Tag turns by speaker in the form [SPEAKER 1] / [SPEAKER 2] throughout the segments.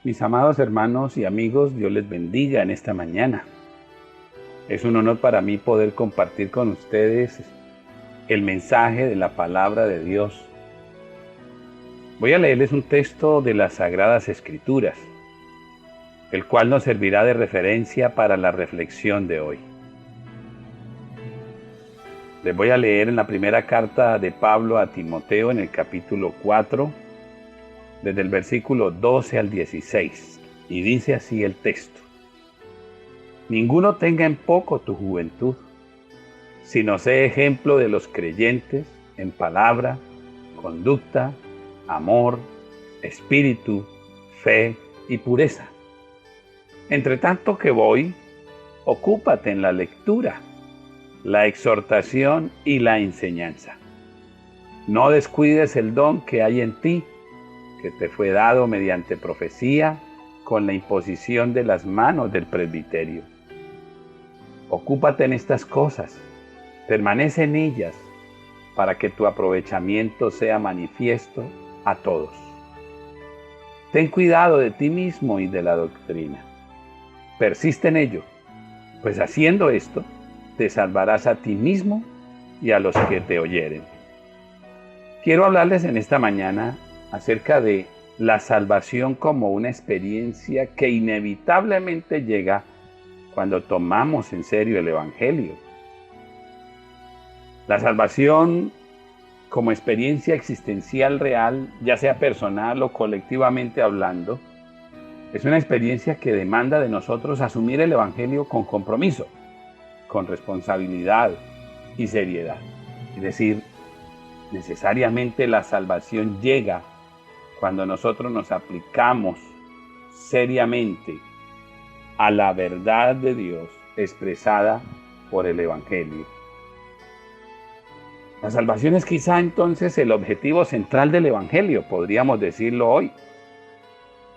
[SPEAKER 1] Mis amados hermanos y amigos, Dios les bendiga en esta mañana. Es un honor para mí poder compartir con ustedes el mensaje de la palabra de Dios. Voy a leerles un texto de las Sagradas Escrituras, el cual nos servirá de referencia para la reflexión de hoy. Les voy a leer en la primera carta de Pablo a Timoteo en el capítulo 4, desde el versículo 12 al 16, y dice así el texto: Ninguno tenga en poco tu juventud, sino sé ejemplo de los creyentes en palabra, conducta, amor, espíritu, fe y pureza. Entre tanto que voy, ocúpate en la lectura, la exhortación y la enseñanza. No descuides el don que hay en ti, que te fue dado mediante profecía, con la imposición de las manos del presbiterio. Ocúpate en estas cosas, permanece en ellas, para que tu aprovechamiento sea manifiesto a todos. Ten cuidado de ti mismo y de la doctrina. Persiste en ello, pues haciendo esto, te salvarás a ti mismo y a los que te oyeren. Quiero hablarles en esta mañana acerca de la salvación como una experiencia que inevitablemente llega cuando tomamos en serio el Evangelio. La salvación como experiencia existencial real, ya sea personal o colectivamente hablando, es una experiencia que demanda de nosotros asumir el Evangelio con compromiso, con responsabilidad y seriedad. Es decir, necesariamente la salvación llega cuando nosotros nos aplicamos seriamente a la verdad de Dios expresada por el Evangelio. La salvación es quizá entonces el objetivo central del Evangelio, podríamos decirlo hoy.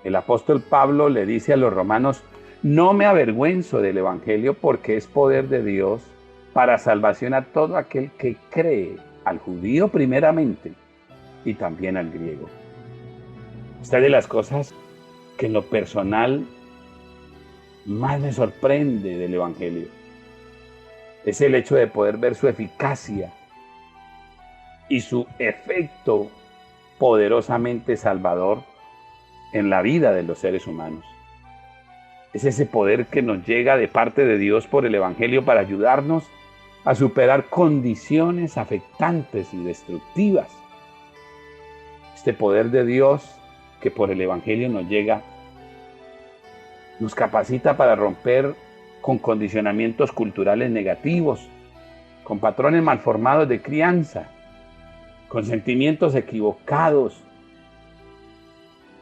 [SPEAKER 1] El apóstol Pablo le dice a los romanos: no me avergüenzo del Evangelio porque es poder de Dios para salvación a todo aquel que cree, al judío primeramente y también al griego. Esta es de las cosas que en lo personal más me sorprende del Evangelio. Es el hecho de poder ver su eficacia y su efecto poderosamente salvador en la vida de los seres humanos. Es ese poder que nos llega de parte de Dios por el Evangelio para ayudarnos a superar condiciones afectantes y destructivas. Este poder de Dios que por el Evangelio nos llega, nos capacita para romper con condicionamientos culturales negativos, con patrones malformados de crianza, con sentimientos equivocados,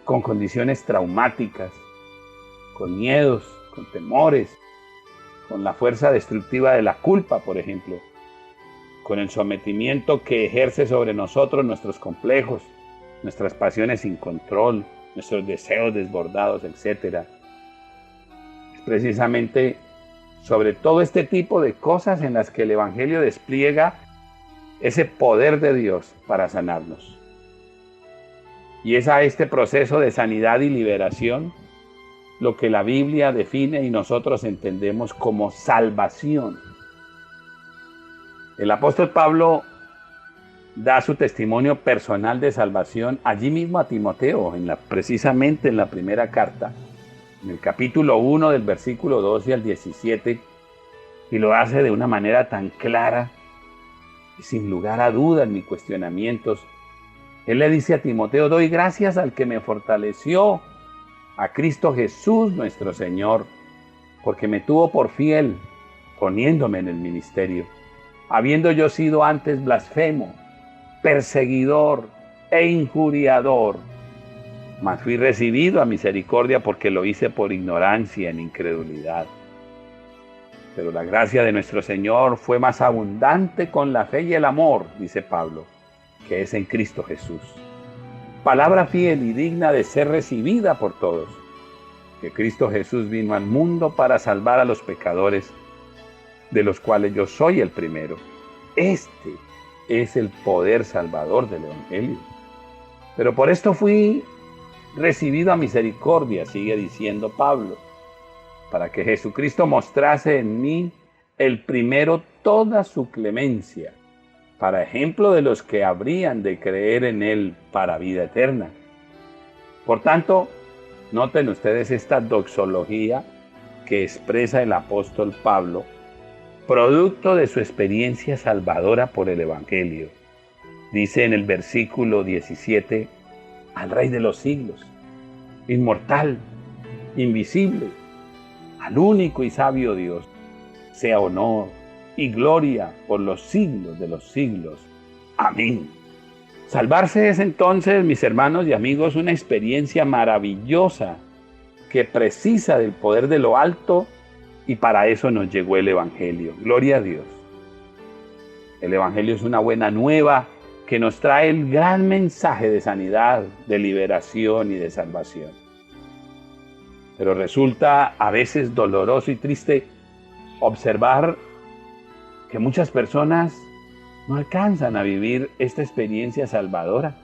[SPEAKER 1] con condiciones traumáticas, con miedos, con temores, con la fuerza destructiva de la culpa, por ejemplo, con el sometimiento que ejerce sobre nosotros nuestros complejos, nuestras pasiones sin control, nuestros deseos desbordados, etc. Es precisamente sobre todo este tipo de cosas en las que el Evangelio despliega ese poder de Dios para sanarnos. Y es a este proceso de sanidad y liberación lo que la Biblia define y nosotros entendemos como salvación. El apóstol Pablo da su testimonio personal de salvación allí mismo a Timoteo, precisamente en la primera carta, en el capítulo 1 del versículo 12 al 17, y lo hace de una manera tan clara y sin lugar a dudas ni cuestionamientos. Él le dice a Timoteo: doy gracias al que me fortaleció, a Cristo Jesús nuestro Señor, porque me tuvo por fiel, poniéndome en el ministerio, habiendo yo sido antes blasfemo, perseguidor e injuriador, mas fui recibido a misericordia porque lo hice por ignorancia en incredulidad. Pero la gracia de nuestro Señor fue más abundante con la fe y el amor, dice Pablo, que es en Cristo Jesús. Palabra fiel y digna de ser recibida por todos, que Cristo Jesús vino al mundo para salvar a los pecadores, de los cuales yo soy el primero. Este es el poder salvador del Evangelio. Pero por esto fui recibido a misericordia, sigue diciendo Pablo, para que Jesucristo mostrase en mí el primero toda su clemencia, para ejemplo de los que habrían de creer en él para vida eterna. Por tanto, noten ustedes esta doxología que expresa el apóstol Pablo, producto de su experiencia salvadora por el Evangelio. Dice en el versículo 17, al Rey de los siglos, inmortal, invisible, al único y sabio Dios, sea honor y gloria por los siglos de los siglos. Amén. Salvarse es entonces, mis hermanos y amigos, una experiencia maravillosa que precisa del poder de lo alto, y para eso nos llegó el Evangelio. Gloria a Dios. El Evangelio es una buena nueva que nos trae el gran mensaje de sanidad, de liberación y de salvación. Pero resulta a veces doloroso y triste observar que muchas personas no alcanzan a vivir esta experiencia salvadora,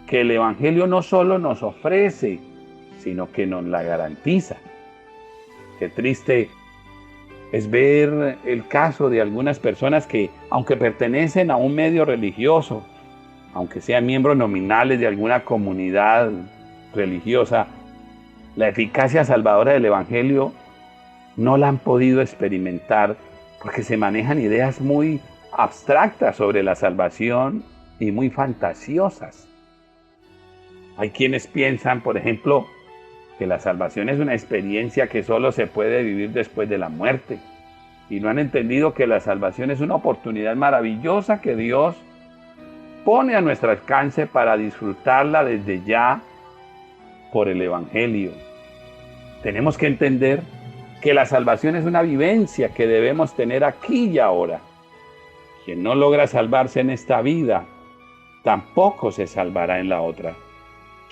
[SPEAKER 1] que el Evangelio no solo nos ofrece, sino que nos la garantiza. Qué triste es ver el caso de algunas personas que, aunque pertenecen a un medio religioso, aunque sean miembros nominales de alguna comunidad religiosa, la eficacia salvadora del Evangelio no la han podido experimentar porque se manejan ideas muy abstractas sobre la salvación y muy fantasiosas. Hay quienes piensan, por ejemplo, que la salvación es una experiencia que solo se puede vivir después de la muerte, y no han entendido que la salvación es una oportunidad maravillosa que Dios pone a nuestro alcance para disfrutarla desde ya por el Evangelio. Tenemos que entender que la salvación es una vivencia que debemos tener aquí y ahora. Quien no logra salvarse en esta vida, tampoco se salvará en la otra.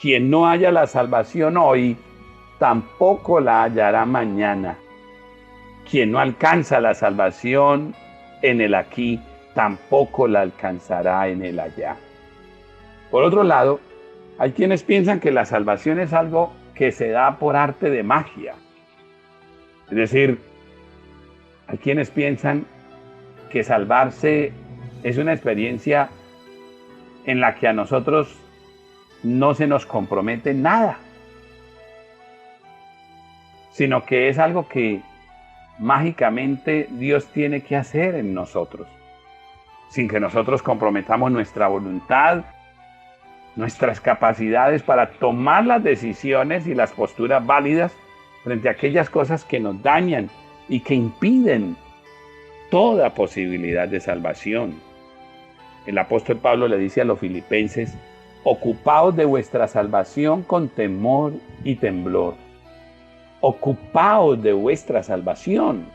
[SPEAKER 1] Quien no haya la salvación hoy, tampoco la hallará mañana. Quien no alcanza la salvación en el aquí, tampoco la alcanzará en el allá. Por otro lado, hay quienes piensan que la salvación es algo que se da por arte de magia. Es decir, hay quienes piensan que salvarse es una experiencia en la que a nosotros no se nos compromete nada, sino que es algo que mágicamente Dios tiene que hacer en nosotros, sin que nosotros comprometamos nuestra voluntad, nuestras capacidades para tomar las decisiones y las posturas válidas frente a aquellas cosas que nos dañan y que impiden toda posibilidad de salvación. El apóstol Pablo le dice a los filipenses, ocupaos de vuestra salvación con temor y temblor. Ocupaos de vuestra salvación.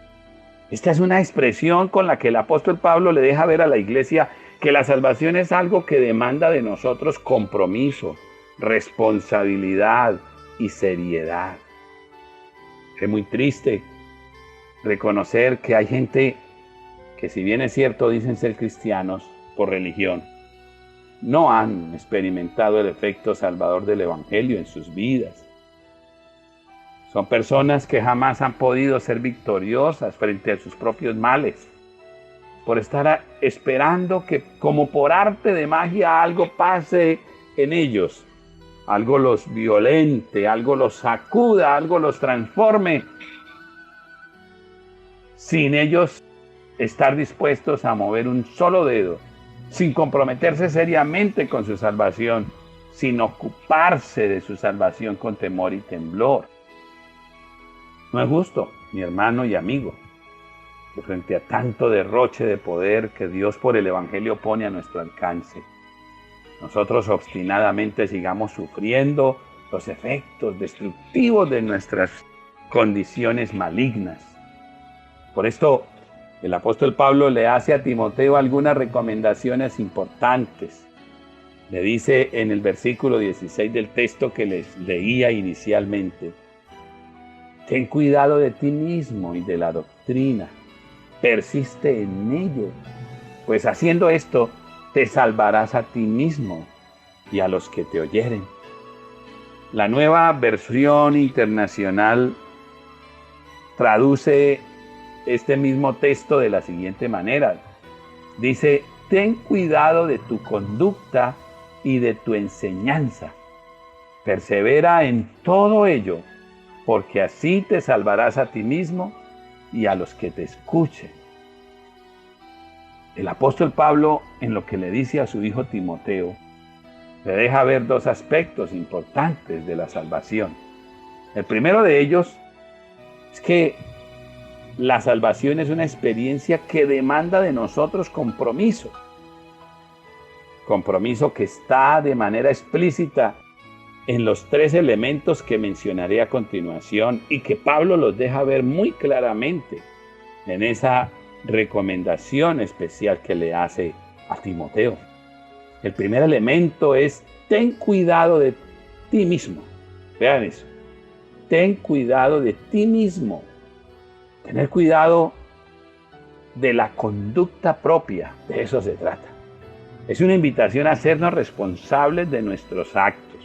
[SPEAKER 1] Esta es una expresión con la que el apóstol Pablo le deja ver a la iglesia que la salvación es algo que demanda de nosotros compromiso, responsabilidad y seriedad. Es muy triste reconocer que hay gente que, si bien es cierto dicen ser cristianos por religión, no han experimentado el efecto salvador del Evangelio en sus vidas. Son personas que jamás han podido ser victoriosas frente a sus propios males, por estar esperando que, como por arte de magia, algo pase en ellos, algo los violente, algo los sacuda, algo los transforme, sin ellos estar dispuestos a mover un solo dedo, sin comprometerse seriamente con su salvación, sin ocuparse de su salvación con temor y temblor. No es justo, mi hermano y amigo, que frente a tanto derroche de poder que Dios por el Evangelio pone a nuestro alcance, nosotros obstinadamente sigamos sufriendo los efectos destructivos de nuestras condiciones malignas. Por esto, el apóstol Pablo le hace a Timoteo algunas recomendaciones importantes. Le dice en el versículo 16 del texto que les leía inicialmente, ten cuidado de ti mismo y de la doctrina, persiste en ello, pues haciendo esto te salvarás a ti mismo y a los que te oyeren. La Nueva Versión Internacional traduce este mismo texto de la siguiente manera. Dice: ten cuidado de tu conducta y de tu enseñanza. Persevera en todo ello, porque así te salvarás a ti mismo y a los que te escuchen. El apóstol Pablo, en lo que le dice a su hijo Timoteo, le deja ver dos aspectos importantes de la salvación. El primero de ellos es que la salvación es una experiencia que demanda de nosotros compromiso. Compromiso que está de manera explícita en los tres elementos que mencionaré a continuación y que Pablo los deja ver muy claramente en esa recomendación especial que le hace a Timoteo. El primer elemento es: ten cuidado de ti mismo. Vean eso. Ten cuidado de ti mismo. Tener cuidado de la conducta propia, de eso se trata. Es una invitación a hacernos responsables de nuestros actos,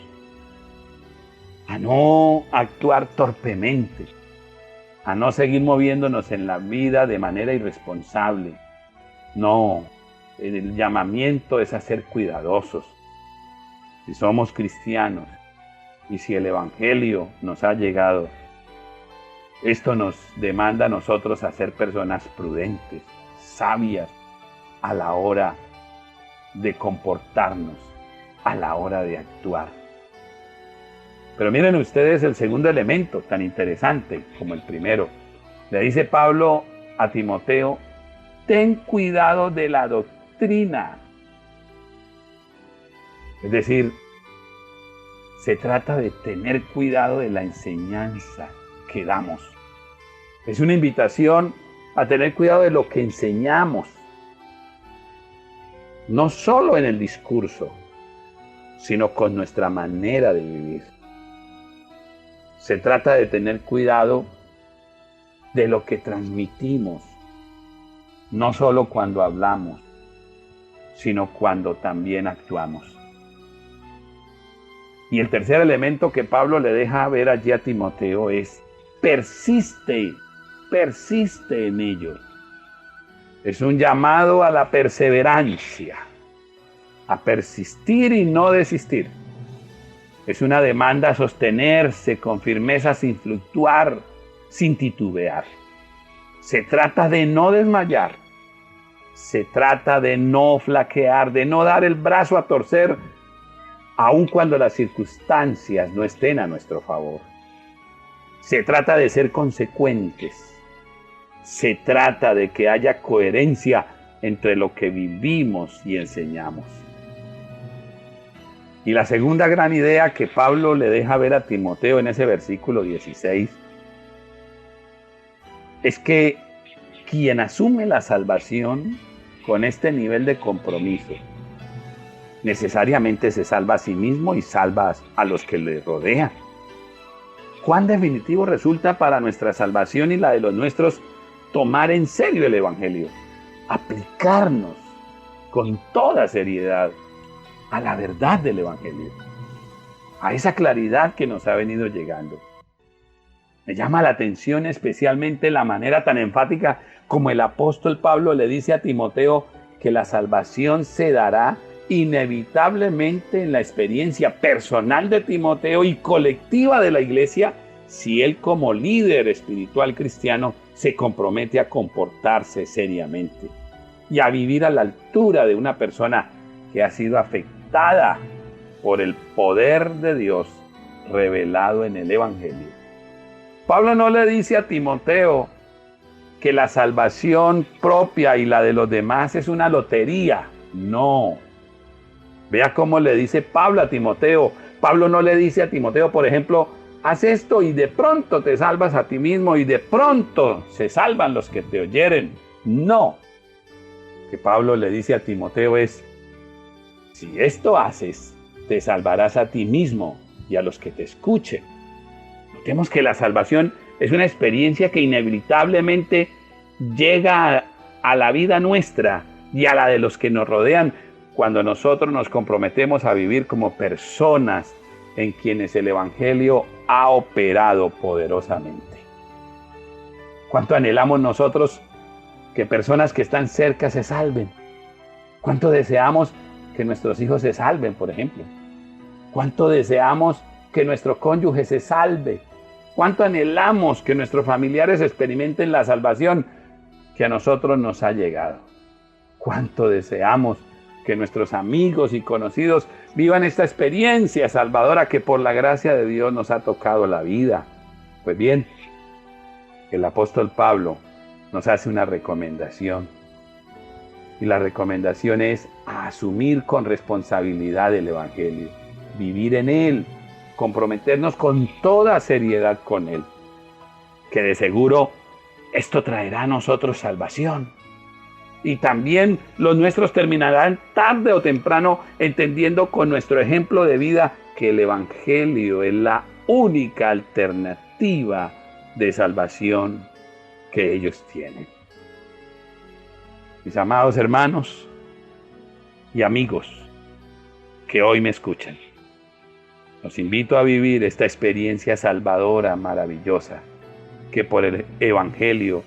[SPEAKER 1] a no actuar torpemente, a no seguir moviéndonos en la vida de manera irresponsable. No, el llamamiento es a ser cuidadosos. Si somos cristianos y si el Evangelio nos ha llegado, esto nos demanda a nosotros a ser personas prudentes, sabias a la hora de comportarnos, a la hora de actuar. Pero miren ustedes el segundo elemento, tan interesante como el primero. Le dice Pablo a Timoteo: ten cuidado de la doctrina. Es decir, se trata de tener cuidado de la enseñanza que damos. Es una invitación a tener cuidado de lo que enseñamos, no solo en el discurso, sino con nuestra manera de vivir. Se trata de tener cuidado de lo que transmitimos, no solo cuando hablamos, sino cuando también actuamos. Y el tercer elemento que Pablo le deja ver allí a Timoteo es: persiste en ello. Es un llamado a la perseverancia, a persistir y no desistir. Es una demanda a sostenerse con firmeza sin fluctuar, sin titubear. Se trata de no desmayar. Se trata de no flaquear, de no dar el brazo a torcer, aun cuando las circunstancias no estén a nuestro favor. Se trata de ser consecuentes. Se trata de que haya coherencia entre lo que vivimos y enseñamos. Y la segunda gran idea que Pablo le deja ver a Timoteo en ese versículo 16 es que quien asume la salvación con este nivel de compromiso necesariamente se salva a sí mismo y salva a los que le rodean. ¿Cuán definitivo resulta para nuestra salvación y la de los nuestros tomar en serio el Evangelio? Aplicarnos con toda seriedad a la verdad del Evangelio, a esa claridad que nos ha venido llegando. Me llama la atención especialmente la manera tan enfática como el apóstol Pablo le dice a Timoteo que la salvación se dará inevitablemente en la experiencia personal de Timoteo y colectiva de la iglesia si él, como líder espiritual cristiano, se compromete a comportarse seriamente y a vivir a la altura de una persona que ha sido afectada por el poder de Dios revelado en el Evangelio. Pablo no le dice a Timoteo que la salvación propia y la de los demás es una lotería. No. Vea cómo le dice Pablo a Timoteo. Pablo no le dice a Timoteo, por ejemplo, haz esto y de pronto te salvas a ti mismo y de pronto se salvan los que te oyeren. No. Lo que Pablo le dice a Timoteo es: si esto haces, te salvarás a ti mismo y a los que te escuchen. Notemos que la salvación es una experiencia que inevitablemente llega a la vida nuestra y a la de los que nos rodean cuando nosotros nos comprometemos a vivir como personas en quienes el Evangelio ha operado poderosamente. ¿Cuánto anhelamos nosotros que personas que están cerca se salven? ¿Cuánto deseamos que nuestros hijos se salven, por ejemplo? ¿Cuánto deseamos que nuestro cónyuge se salve? ¿Cuánto anhelamos que nuestros familiares experimenten la salvación que a nosotros nos ha llegado? ¿Cuánto deseamos que nuestros amigos y conocidos vivan esta experiencia salvadora que por la gracia de Dios nos ha tocado la vida? Pues bien, el apóstol Pablo nos hace una recomendación. Y la recomendación es asumir con responsabilidad el Evangelio, vivir en él, comprometernos con toda seriedad con él, que de seguro esto traerá a nosotros salvación. Y también los nuestros terminarán tarde o temprano entendiendo con nuestro ejemplo de vida que el Evangelio es la única alternativa de salvación que ellos tienen. Mis amados hermanos y amigos que hoy me escuchan, los invito a vivir esta experiencia salvadora maravillosa que por el Evangelio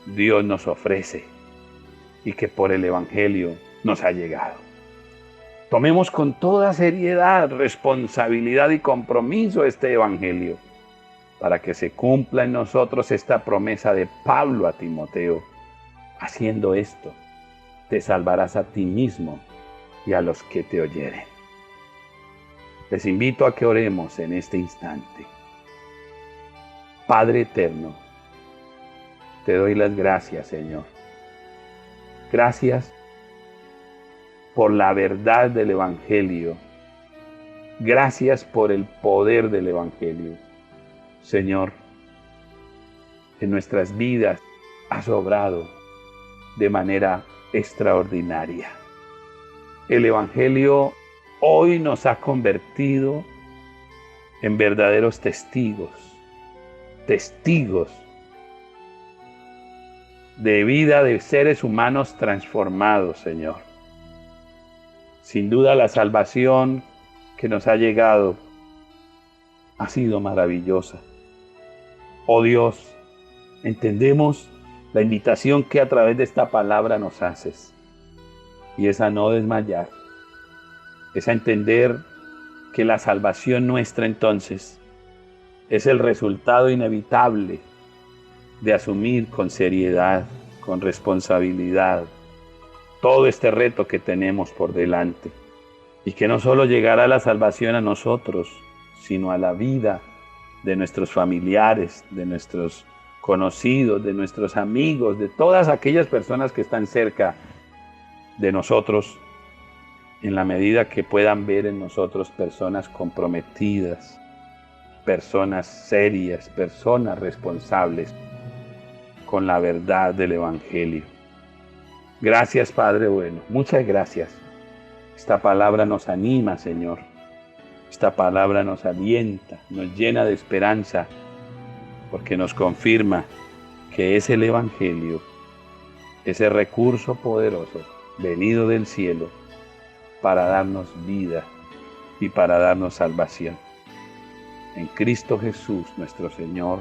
[SPEAKER 1] Dios nos ofrece y que por el Evangelio nos ha llegado. Tomemos con toda seriedad, responsabilidad y compromiso este Evangelio para que se cumpla en nosotros esta promesa de Pablo a Timoteo. Haciendo esto, te salvarás a ti mismo y a los que te oyeren. Les invito a que oremos en este instante. Padre eterno, te doy las gracias, Señor. Gracias por la verdad del Evangelio. Gracias por el poder del Evangelio. Señor, en nuestras vidas has obrado de manera extraordinaria. El Evangelio hoy nos ha convertido en verdaderos testigos de vida de seres humanos transformados, Señor. Sin duda la salvación que nos ha llegado ha sido maravillosa. Oh Dios, entendemos la invitación que a través de esta palabra nos haces, y es a no desmayar, es a entender que la salvación nuestra entonces es el resultado inevitable de asumir con seriedad, con responsabilidad, todo este reto que tenemos por delante, y que no solo llegará la salvación a nosotros, sino a la vida de nuestros familiares, de nuestros conocidos, de nuestros amigos, de todas aquellas personas que están cerca de nosotros, en la medida que puedan ver en nosotros personas comprometidas, personas serias, personas responsables con la verdad del Evangelio. Gracias, Padre bueno, muchas gracias. Esta palabra nos anima, Señor. Esta palabra nos alienta, nos llena de esperanza, porque nos confirma que es el Evangelio, ese recurso poderoso venido del cielo para darnos vida y para darnos salvación. En Cristo Jesús, nuestro Señor,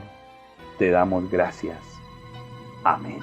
[SPEAKER 1] te damos gracias. Amén.